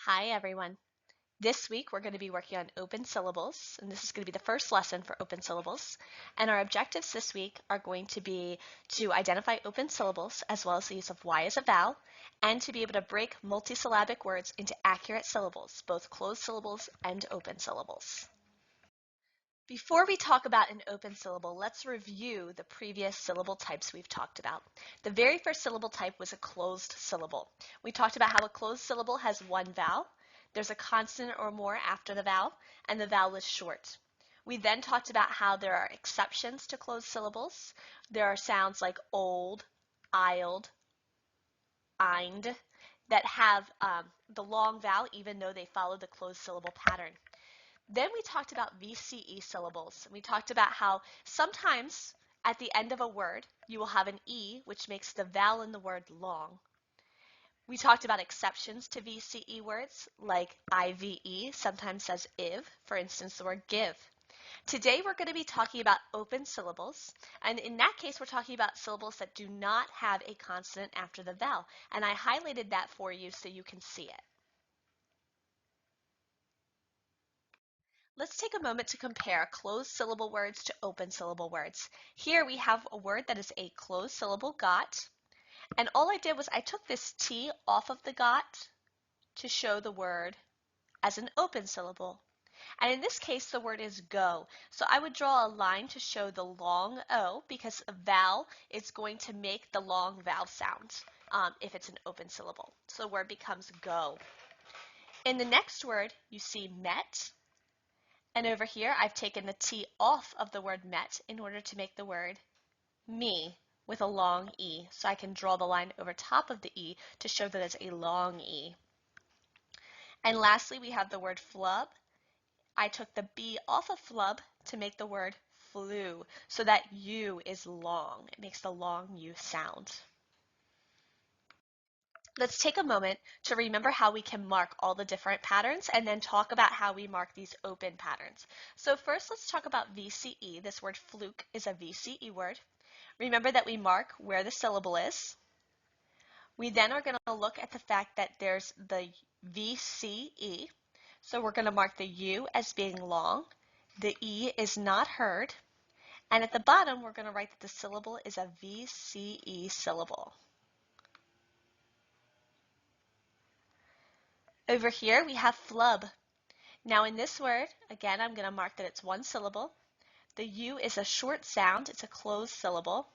Hi everyone. This week we're going to be working on open syllables, and this is going to be the first lesson for open syllables. And our objectives this week are going to be to identify open syllables as well as the use of Y as a vowel, and to be able to break multisyllabic words into accurate syllables, both closed syllables and open syllables. Before we talk about an open syllable, let's review the previous syllable types we've talked about. The very first syllable type was a closed syllable. We talked about how a closed syllable has one vowel, there's a consonant or more after the vowel, and the vowel is short. We then talked about how there are exceptions to closed syllables. There are sounds like old, ild, eind that have the long vowel even though they follow the closed syllable pattern. Then we talked about VCE syllables. We talked about how sometimes at the end of a word you will have an E, which makes the vowel in the word long. We talked about exceptions to VCE words like IVE, sometimes says IV, for instance the word give. Today we're going to be talking about open syllables, and in that case we're talking about syllables that do not have a consonant after the vowel, and I highlighted that for you so you can see it. Let's take a moment to compare closed syllable words to open syllable words. Here we have a word that is a closed syllable, got, and all I did was I took this T off of the got to show the word as an open syllable. And in this case, the word is go. So I would draw a line to show the long O because a vowel is going to make the long vowel sound if it's an open syllable. So the word becomes go. In the next word, you see met. And over here, I've taken the T off of the word met in order to make the word me with a long E. So I can draw the line over top of the E to show that it's a long E. And lastly, we have the word flub. I took the B off of flub to make the word flew, so that U is long. It makes the long U sound. Let's take a moment to remember how we can mark all the different patterns and then talk about how we mark these open patterns. So first let's talk about VCE. This word fluke is a VCE word. Remember that we mark where the syllable is. We then are going to look at the fact that there's the VCE. So we're going to mark the U as being long. The E is not heard. And at the bottom, we're going to write that the syllable is a VCE syllable. Over here, we have flub. Now in this word, again, I'm going to mark that it's one syllable. The U is a short sound. It's a closed syllable.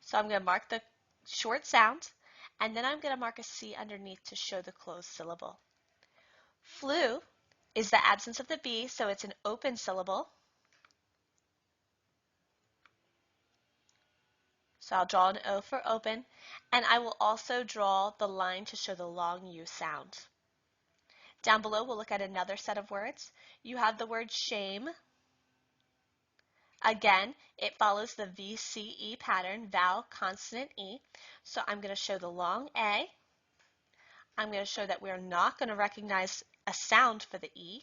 So I'm going to mark the short sound, and then I'm going to mark a C underneath to show the closed syllable. Flew is the absence of the B, so it's an open syllable. So I'll draw an O for open, and I will also draw the line to show the long U sound. Down below, we'll look at another set of words. You have the word shame. Again, it follows the VCE pattern, vowel, consonant, E. So I'm going to show the long A. I'm going to show that we're not going to recognize a sound for the E.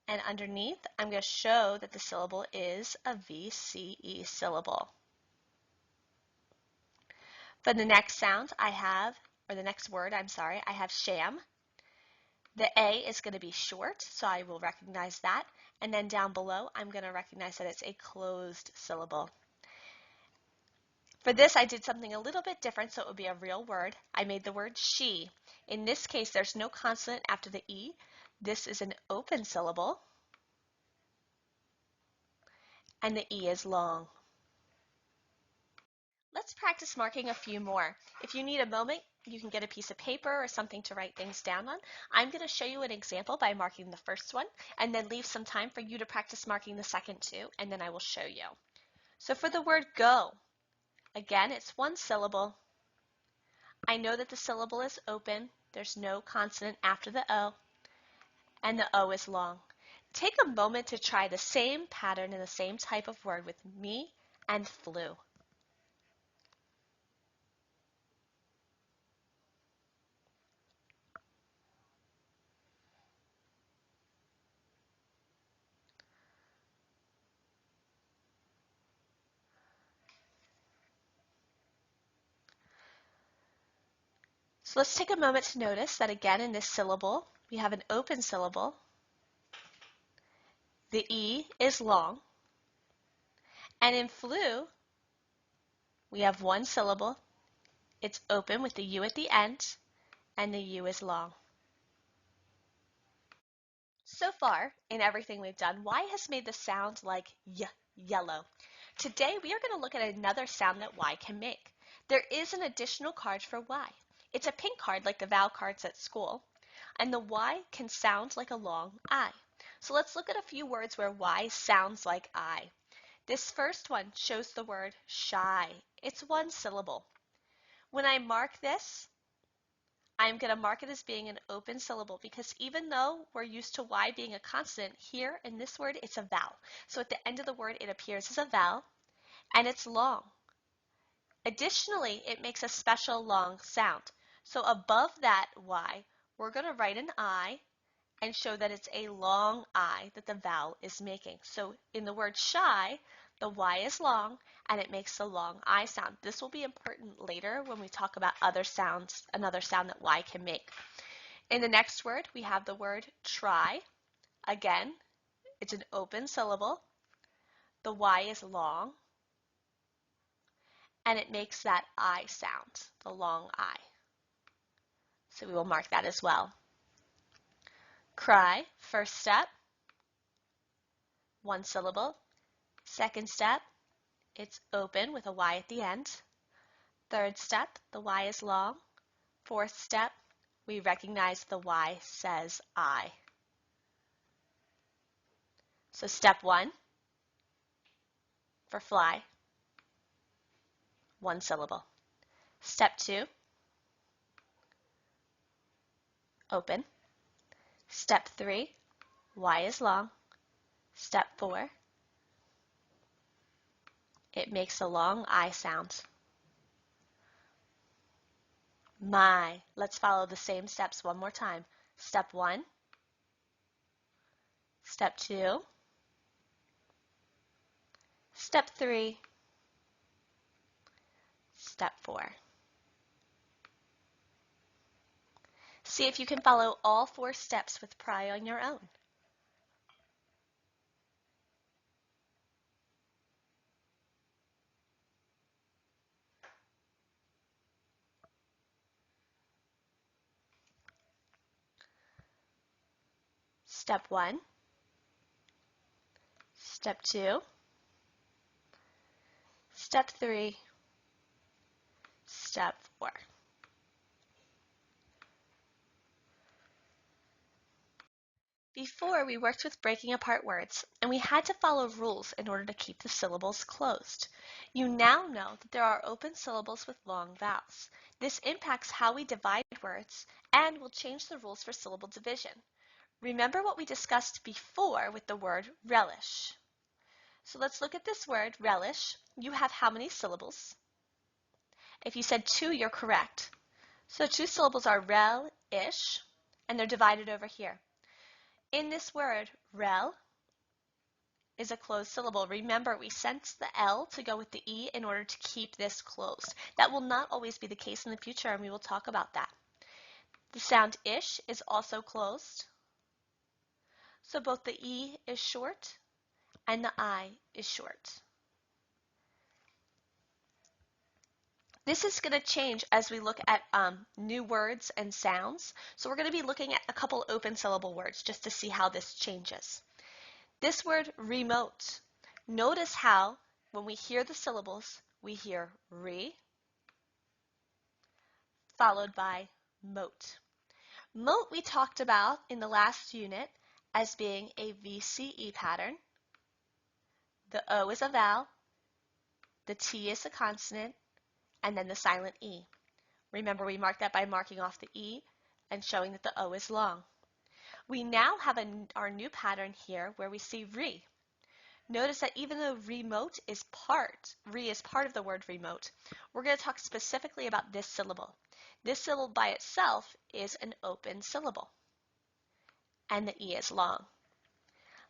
And underneath, I'm going to show that the syllable is a VCE syllable. For the next sound I have, or the next word, I'm sorry, I have sham. The A is going to be short, so I will recognize that. And then down below, I'm going to recognize that it's a closed syllable. For this, I did something a little bit different, so it would be a real word. I made the word she. In this case, there's no consonant after the E. This is an open syllable, and the E is long. Let's practice marking a few more. If you need a moment, you can get a piece of paper or something to write things down on. I'm going to show you an example by marking the first one and then leave some time for you to practice marking the second two, and then I will show you. So for the word go, again, it's one syllable. I know that the syllable is open. There's no consonant after the O, and the O is long. Take a moment to try the same pattern and the same type of word with me and flew. So let's take a moment to notice that again in this syllable, we have an open syllable. The E is long. And in flu, we have one syllable. It's open with the U at the end, and the U is long. So far, in everything we've done, Y has made the sound like y, yellow. Today, we are going to look at another sound that Y can make. There is an additional card for Y. It's a pink card like the vowel cards at school, and the Y can sound like a long I. So let's look at a few words where Y sounds like I. This first one shows the word shy. It's one syllable. When I mark this, I'm going to mark it as being an open syllable because even though we're used to Y being a consonant, here in this word it's a vowel. So at the end of the word it appears as a vowel and it's long. Additionally, it makes a special long sound. So above that Y, we're going to write an I and show that it's a long I that the vowel is making. So in the word shy, the Y is long and it makes a long I sound. This will be important later when we talk about other sounds, another sound that Y can make. In the next word, we have the word try. Again, it's an open syllable. The Y is long and it makes that I sound, the long I. So we will mark that as well. Cry, first step, one syllable. Second step, it's open with a Y at the end. Third step, the Y is long. Fourth step, we recognize the Y says I. So step one, for fly, one syllable. Step two, open. Step three, Y is long. Step four, it makes a long I sound. My. Let's follow the same steps one more time. Step one, step two, step three, step four. See if you can follow all four steps with pride on your own. Step one, step two, step three, step four. Before, we worked with breaking apart words, and we had to follow rules in order to keep the syllables closed. You now know that there are open syllables with long vowels. This impacts how we divide words and will change the rules for syllable division. Remember what we discussed before with the word relish. So let's look at this word, relish. You have how many syllables? If you said two, you're correct. So two syllables are rel-ish, and they're divided over here. In this word, rel is a closed syllable. Remember, we sent the L to go with the E in order to keep this closed. That will not always be the case in the future, and we will talk about that. The sound ish is also closed. So both the E is short and the I is short. This is going to change as we look at new words and sounds. So we're going to be looking at a couple open syllable words just to see how this changes. This word remote. Notice how when we hear the syllables, we hear re followed by mote. Mote we talked about in the last unit as being a VCE pattern. The O is a vowel, the T is a consonant, and then the silent E. Remember, we marked that by marking off the E and showing that the O is long. We now have our new pattern here where we see re. Notice that even though remote is re is part of the word remote, we're going to talk specifically about this syllable. This syllable by itself is an open syllable, and the E is long.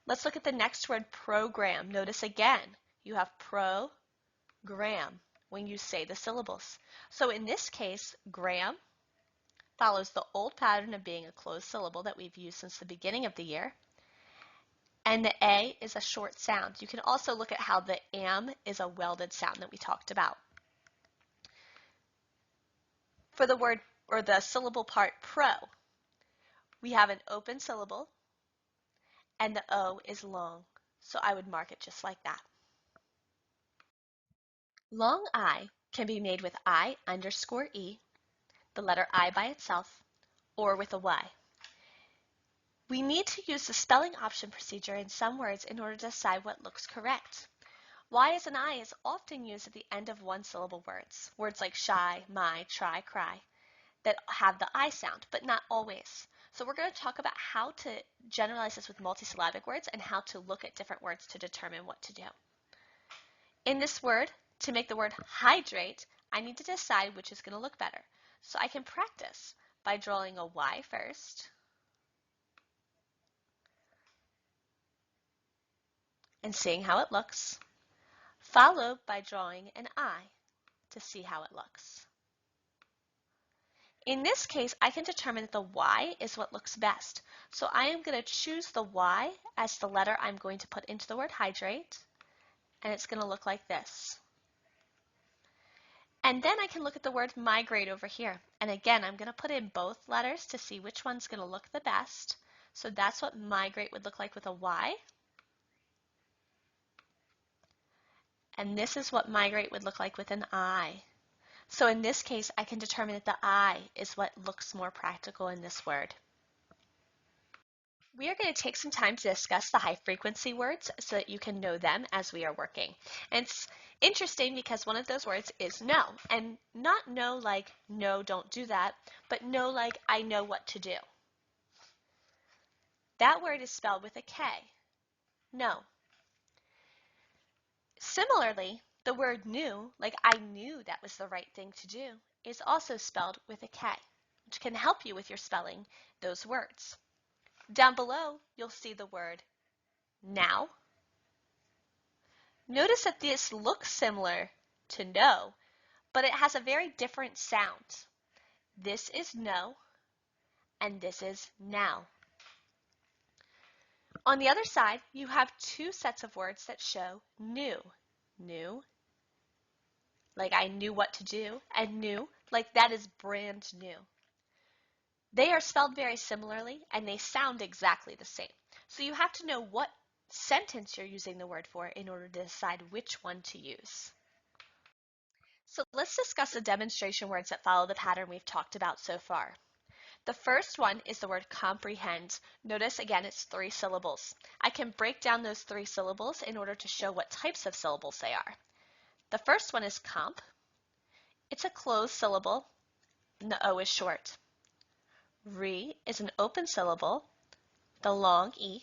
Let's look at the next word, program. Notice again, you have program when you say the syllables. So in this case, gram follows the old pattern of being a closed syllable that we've used since the beginning of the year. And the A is a short sound. You can also look at how the am is a welded sound that we talked about. For the word or the syllable part pro, we have an open syllable and the O is long. So I would mark it just like that. Long I can be made with I_E, the letter I by itself, or with a Y. We need to use the spelling option procedure in some words in order to decide what looks correct. Y as an I is often used at the end of one-syllable words. Words like shy, my, try, cry, that have the I sound, but not always. So we're going to talk about how to generalize this with multisyllabic words and how to look at different words to determine what to do. In this word, to make the word hydrate, I need to decide which is going to look better. So I can practice by drawing a Y first, and seeing how it looks, followed by drawing an I to see how it looks. In this case, I can determine that the Y is what looks best. So I am going to choose the Y as the letter I'm going to put into the word hydrate, and it's going to look like this. And then I can look at the word migrate over here. And again, I'm going to put in both letters to see which one's going to look the best. So that's what migrate would look like with a Y. And this is what migrate would look like with an I. So in this case, I can determine that the I is what looks more practical in this word. We are going to take some time to discuss the high frequency words so that you can know them as we are working. And it's interesting because one of those words is no, and not no like no, don't do that, but no like I know what to do. That word is spelled with a K, no. Similarly, the word knew, like I knew that was the right thing to do, is also spelled with a K, which can help you with your spelling those words. Down below, you'll see the word now. Notice that this looks similar to no, but it has a very different sound. This is no, and this is now. On the other side, you have two sets of words that show new. New, like I knew what to do, and new, like that is brand new. They are spelled very similarly, and they sound exactly the same. So you have to know what sentence you're using the word for in order to decide which one to use. So let's discuss the demonstration words that follow the pattern we've talked about so far. The first one is the word comprehend. Notice again it's 3 syllables. I can break down those 3 syllables in order to show what types of syllables they are. The first one is comp. It's a closed syllable and the O is short. Re is an open syllable, the long E.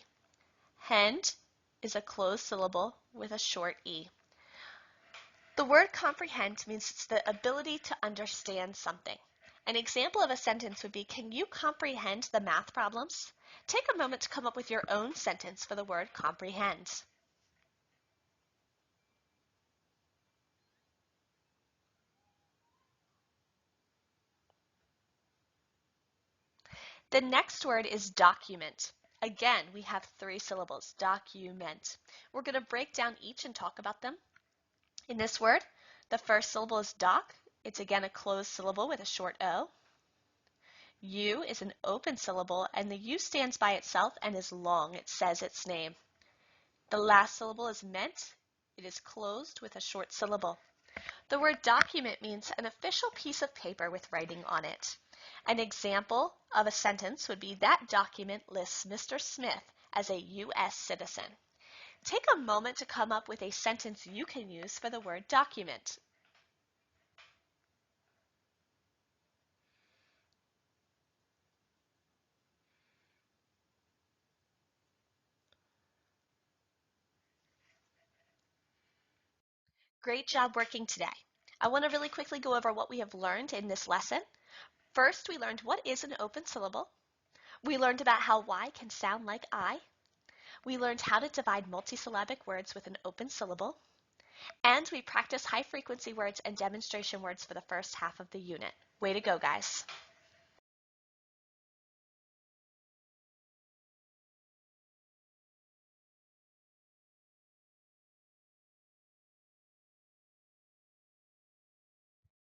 Hend is a closed syllable with a short E. The word comprehend means it's the ability to understand something. An example of a sentence would be, can you comprehend the math problems? Take a moment to come up with your own sentence for the word comprehend. The next word is document. Again, we have 3 syllables, document. We're going to break down each and talk about them. In this word, the first syllable is doc. It's again a closed syllable with a short O. U is an open syllable, and the U stands by itself and is long. It says its name. The last syllable is meant. It is closed with a short syllable. The word document means an official piece of paper with writing on it. An example of a sentence would be, that document lists Mr. Smith as a U.S. citizen. Take a moment to come up with a sentence you can use for the word document. Great job working today. I want to really quickly go over what we have learned in this lesson. First, we learned what is an open syllable. We learned about how Y can sound like I. We learned how to divide multisyllabic words with an open syllable. And we practiced high frequency words and demonstration words for the first half of the unit. Way to go, guys.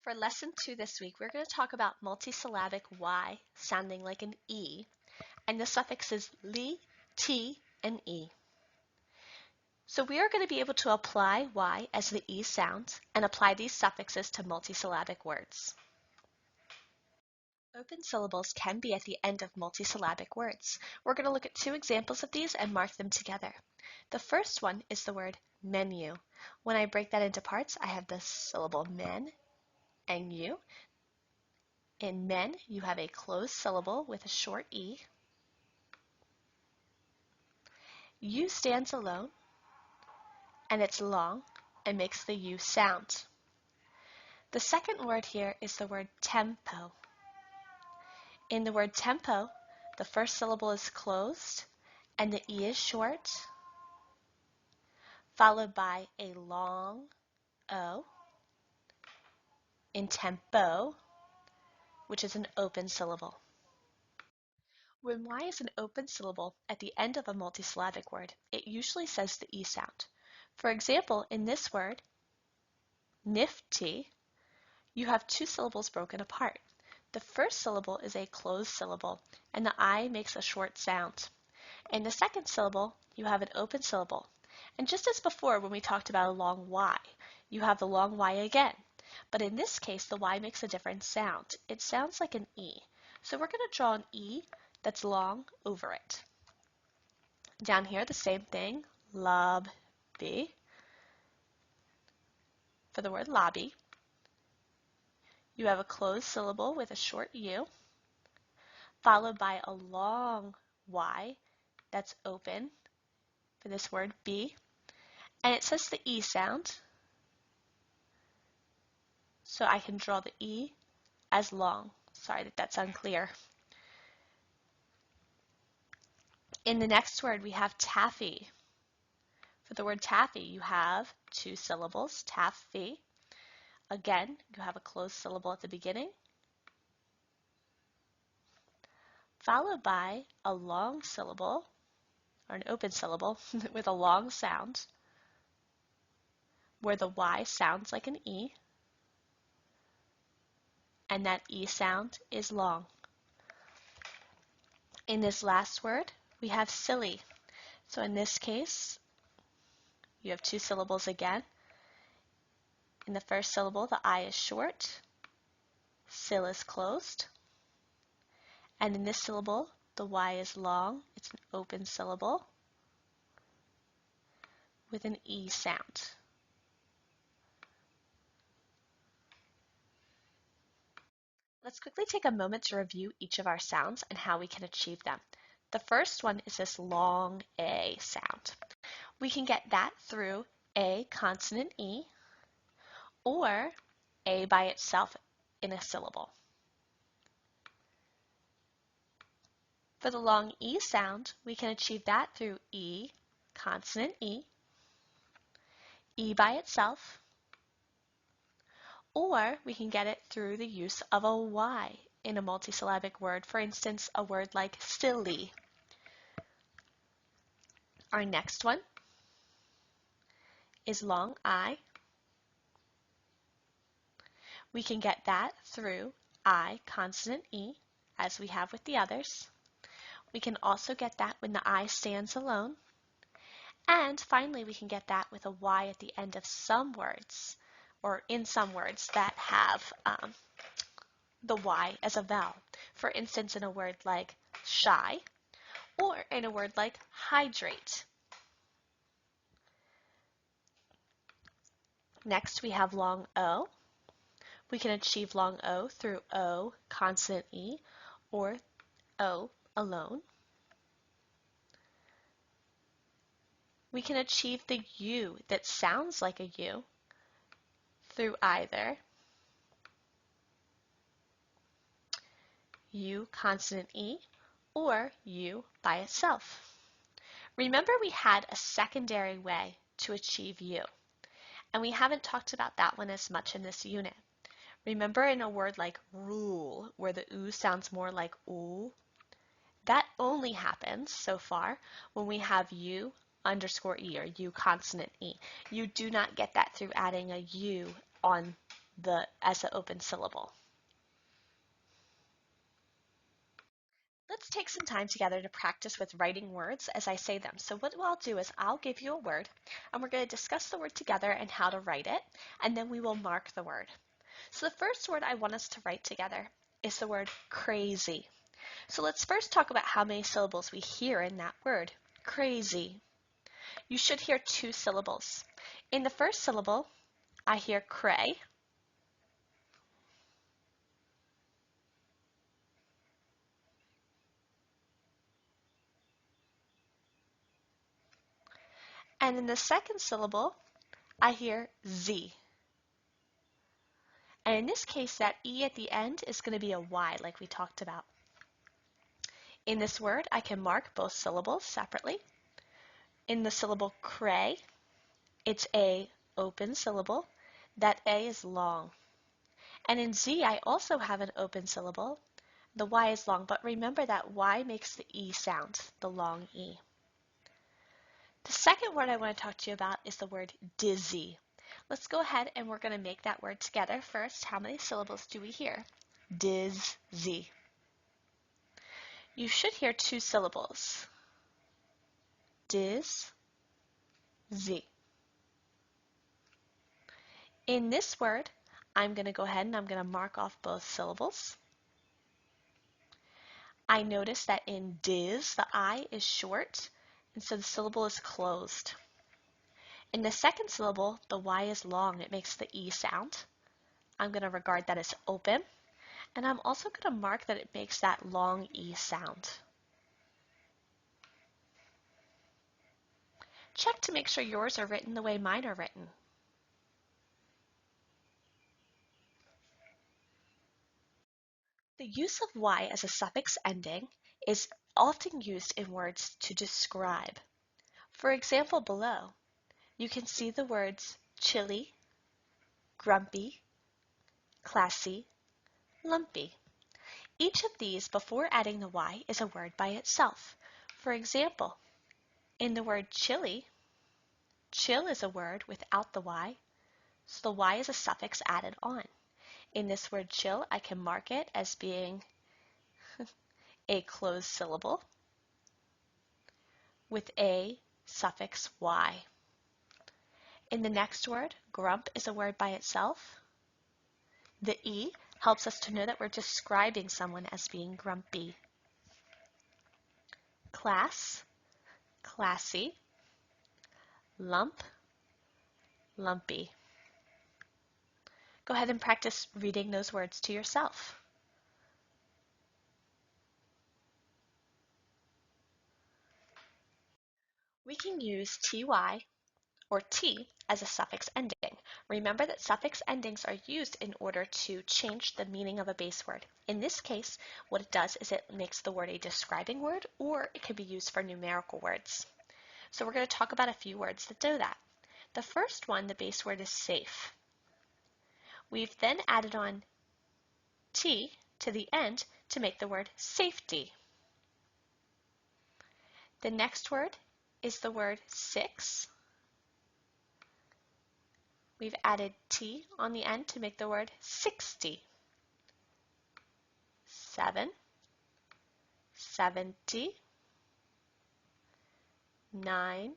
For lesson 2 this week, we're going to talk about multisyllabic Y sounding like an E and the suffixes li, ti, and e. So we are going to be able to apply Y as the E sound and apply these suffixes to multisyllabic words. Open syllables can be at the end of multisyllabic words. We're going to look at 2 examples of these and mark them together. The first one is the word menu. When I break that into parts, I have the syllable men and you. In men, you have a closed syllable with a short E. U stands alone, and it's long and makes the U sound. The second word here is the word tempo. In the word tempo, the first syllable is closed, and the E is short, followed by a long O in tempo, which is an open syllable. When Y is an open syllable at the end of a multisyllabic word, it usually says the E sound. For example, in this word, nifty, you have 2 syllables broken apart. The first syllable is a closed syllable, and the I makes a short sound. In the second syllable, you have an open syllable. And just as before when we talked about a long Y, you have the long Y again. But in this case, the Y makes a different sound. It sounds like an E. So we're going to draw an E that's long over it. Down here, the same thing, lobby, for the word lobby. You have a closed syllable with a short U, followed by a long Y that's open for this word be, and it says the E sound, so I can draw the E as long. Sorry that that's unclear. In the next word, we have taffy. For the word taffy, you have 2 syllables, taffy. Again, you have a closed syllable at the beginning, followed by a long syllable, or an open syllable, with a long sound, where the Y sounds like an E, and that E sound is long. In this last word, we have silly. So in this case, you have 2 syllables again. In the first syllable, the I is short, sill is closed, and in this syllable, the Y is long. It's an open syllable with an E sound. Let's quickly take a moment to review each of our sounds and how we can achieve them. The first one is this long A sound. We can get that through A consonant E or A by itself in a syllable. For the long E sound, we can achieve that through E consonant E, E by itself, or we can get it through the use of a Y in a multisyllabic word, for instance, a word like silly. Our next one is long I. We can get that through I consonant E, as we have with the others. We can also get that when the I stands alone. And finally, we can get that with a Y at the end of some words, or in some words that have the Y as a vowel. For instance, in a word like shy, or in a word like hydrate. Next, we have long O. We can achieve long O through O consonant E, or O alone. We can achieve the U that sounds like a U through either U consonant E or U by itself. Remember, we had a secondary way to achieve U, and we haven't talked about that one as much in this unit. Remember in a word like rule, where the oo sounds more like oo? That only happens so far when we have U underscore E or U consonant E. You do not get that through adding a U on as the open syllable. Let's take some time together to practice with writing words as I say them. So what I'll do is I'll give you a word, and we're going to discuss the word together and how to write it, and then we will mark the word. So the first word I want us to write together is the word crazy. So let's first talk about how many syllables we hear in that word, crazy. You should hear 2 syllables. In the first syllable, I hear cray. And in the second syllable, I hear Z. And in this case, that E at the end is going to be a Y like we talked about. In this word, I can mark both syllables separately. In the syllable cray, it's a open syllable. That A is long. And in Z, I also have an open syllable. The Y is long, but remember that Y makes the E sound, the long E. The second word I want to talk to you about is the word dizzy. Let's go ahead and we're going to make that word together. First, how many syllables do we hear? Dizzy. You should hear 2 syllables. Diz, Z. In this word, I'm going to go ahead and I'm going to mark off both syllables. I notice that in diz, the I is short, and so the syllable is closed. In the second syllable, the Y is long. It makes the E sound. I'm going to regard that as open, and I'm also going to mark that it makes that long E sound. Check to make sure yours are written the way mine are written. The use of Y as a suffix ending is often used in words to describe. For example below, you can see the words chilly, grumpy, classy, lumpy. Each of these, before adding the Y, is a word by itself. For example, in the word chilly, chill is a word without the Y, so the Y is a suffix added on. In this word chill, I can mark it as being a closed syllable with a suffix Y. In the next word, grump is a word by itself. The E helps us to know that we're describing someone as being grumpy. Class, classy, lump, lumpy. Go ahead and practice reading those words to yourself. We can use ty or t as a suffix ending. Remember that suffix endings are used in order to change the meaning of a base word. In this case, what it does is it makes the word a describing word, or it can be used for numerical words. So we're going to talk about a few words that do that. The first one, the base word, is safe. We've then added on t to the end to make the word safety. The next word is the word 6. We've added T on the end to make the word 60. 7, 70, 9,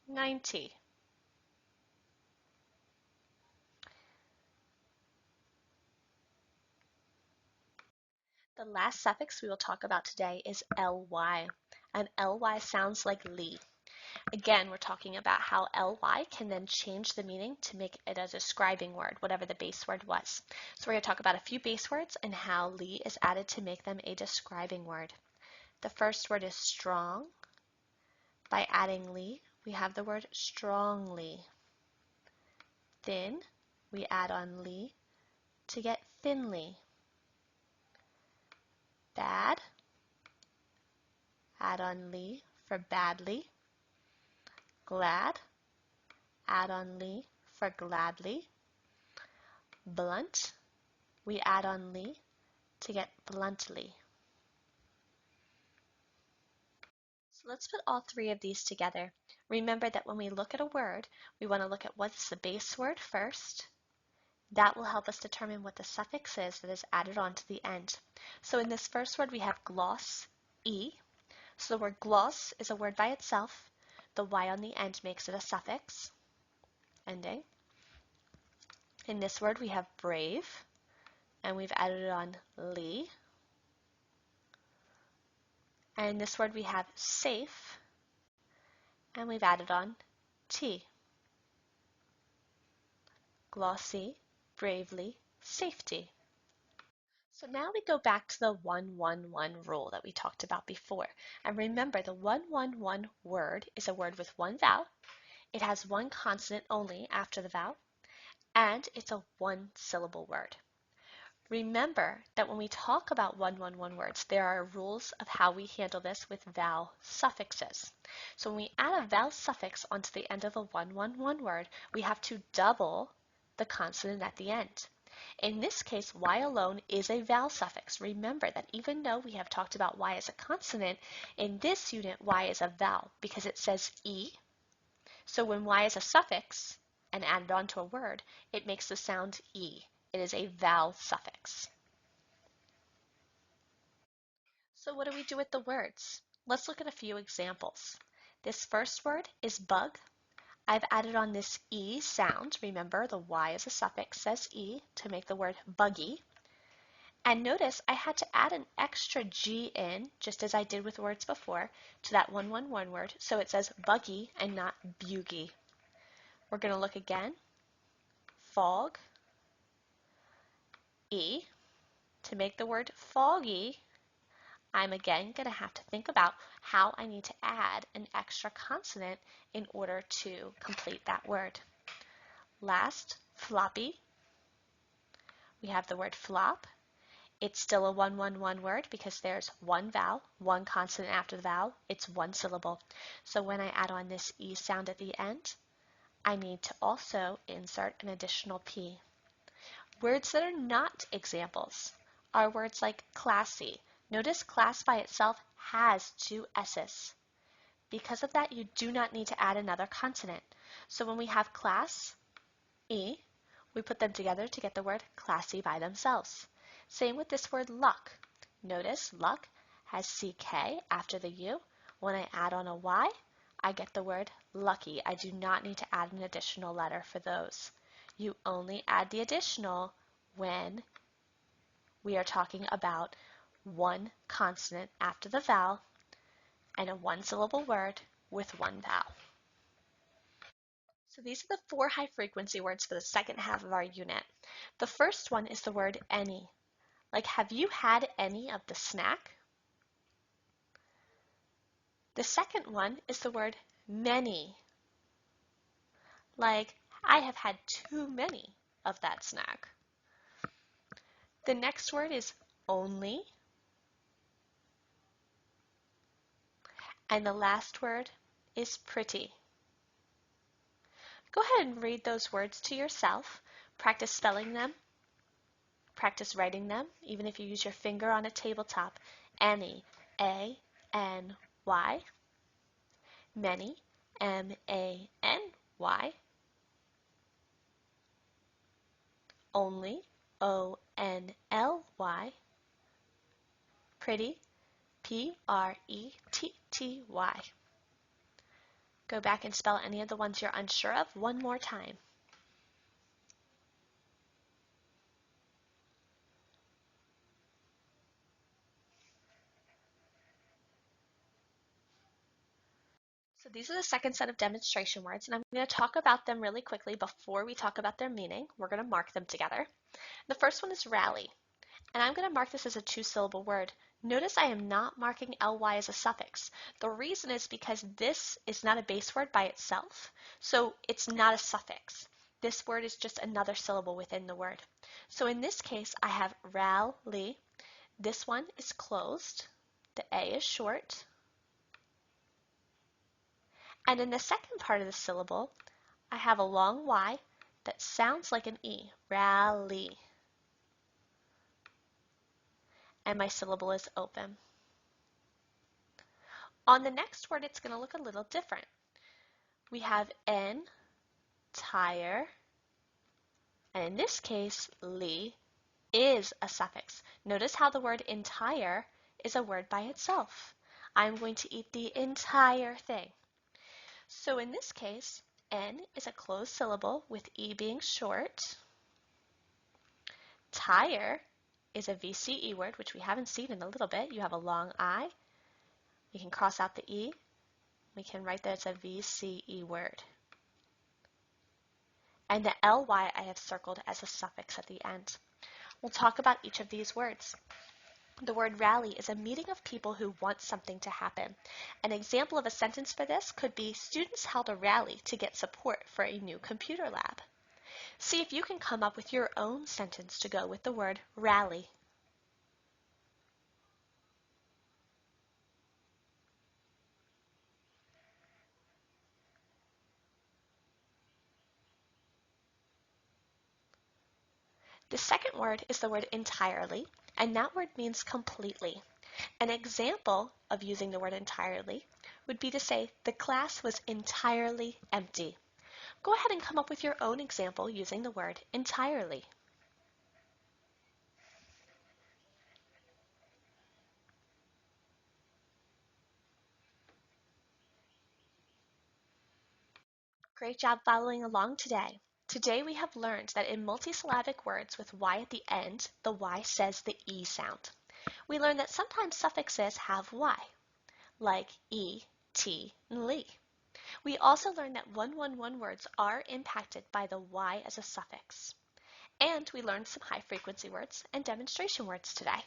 90. The last suffix we will talk about today is ly, and ly sounds like ly. Again, we're talking about how ly can then change the meaning to make it a describing word, whatever the base word was. So we're going to talk about a few base words and how ly is added to make them a describing word. The first word is strong. By adding ly, we have the word strongly. Thin, we add on ly to get thinly. Bad, add on ly for badly. Glad, add on ly for gladly. Blunt, we add on ly to get bluntly. So let's put all 3 of these together. Remember that when we look at a word, we want to look at what's the base word first, That will help us determine what the suffix is that is added on to the end. So in this first word, we have gloss, E. So the word gloss is a word by itself. The Y on the end makes it a suffix, ending. In this word, we have brave, and we've added on ly. And in this word, we have safe, and we've added on T. Glossy, bravely, safety. So now we go back to the 1-1-1 rule that we talked about before. And remember, the 1-1-1 word is a word with one vowel. It has one consonant only after the vowel, and it's a one-syllable word. Remember that when we talk about 1-1-1 words, there are rules of how we handle this with vowel suffixes. So when we add a vowel suffix onto the end of a 1-1-1 word, we have to double the consonant at the end. In this case, Y alone is a vowel suffix. Remember that even though we have talked about Y as a consonant, in this unit, Y is a vowel because it says E. So when Y is a suffix and added onto a word, it makes the sound E. It is a vowel suffix. So what do we do with the words? Let's look at a few examples. This first word is bug. I've added on this E sound. Remember, the Y as a suffix says E to make the word buggy. And notice I had to add an extra G in, just as I did with words before, to that 1-1-1 word, so it says buggy and not bugy. We're going to look again. Fog, E. To make the word foggy, I'm again going to have to think about how I need to add an extra consonant in order to complete that word. Last, floppy. We have the word flop. It's still a 1-1-1 word because there's one vowel, one consonant after the vowel. It's one syllable. So when I add on this E sound at the end, I need to also insert an additional P. Words that are not examples are words like classy. Notice class by itself has two S's. Because of that, you do not need to add another consonant. So when we have class, E, we put them together to get the word classy by themselves. Same with this word luck. Notice luck has CK after the U. When I add on a Y, I get the word lucky. I do not need to add an additional letter for those. You only add the additional when we are talking about one consonant after the vowel and a one-syllable word with one vowel. So these are the 4 high-frequency words for the second half of our unit. The first one is the word any. Like, have you had any of the snack? The second one is the word many. Like, I have had too many of that snack. The next word is only. And the last word is pretty. Go ahead and read those words to yourself. Practice spelling them. Practice writing them, even if you use your finger on a tabletop. Any, A-N-Y. Many, M-A-N-Y. Only, O-N-L-Y. Pretty, P-R-E-T-T-Y. Go back and spell any of the ones you're unsure of one more time. So these are the second set of demonstration words, and I'm going to talk about them really quickly before we talk about their meaning. We're going to mark them together. The first one is rally, and I'm going to mark this as a 2-syllable word. Notice I am not marking ly as a suffix. The reason is because this is not a base word by itself, so it's not a suffix. This word is just another syllable within the word. So in this case, I have rally. This one is closed. The A is short. And in the second part of the syllable, I have a long Y that sounds like an E, rally. And my syllable is open. On the next word, it's going to look a little different. We have entire, And in this case, li is a suffix. Notice how the word entire is a word by itself. I'm going to eat the entire thing. So in this case, N is a closed syllable with E being short. Tire is a VCE word, which we haven't seen in a little bit. You have a long I. We can cross out the E. We can write that it's a VCE word. And the LY I have circled as a suffix at the end. We'll talk about each of these words. The word rally is a meeting of people who want something to happen. An example of a sentence for this could be, students held a rally to get support for a new computer lab. See if you can come up with your own sentence to go with the word rally. The second word is the word entirely, and that word means completely. An example of using the word entirely would be to say, the class was entirely empty. Go ahead and come up with your own example using the word entirely. Great job following along today. Today we have learned that in multisyllabic words with Y at the end, the Y says the E sound. We learned that sometimes suffixes have Y, like E, T, and Li. We also learned that OneOne words are impacted by the Y as a suffix. And we learned some high frequency words and demonstration words today.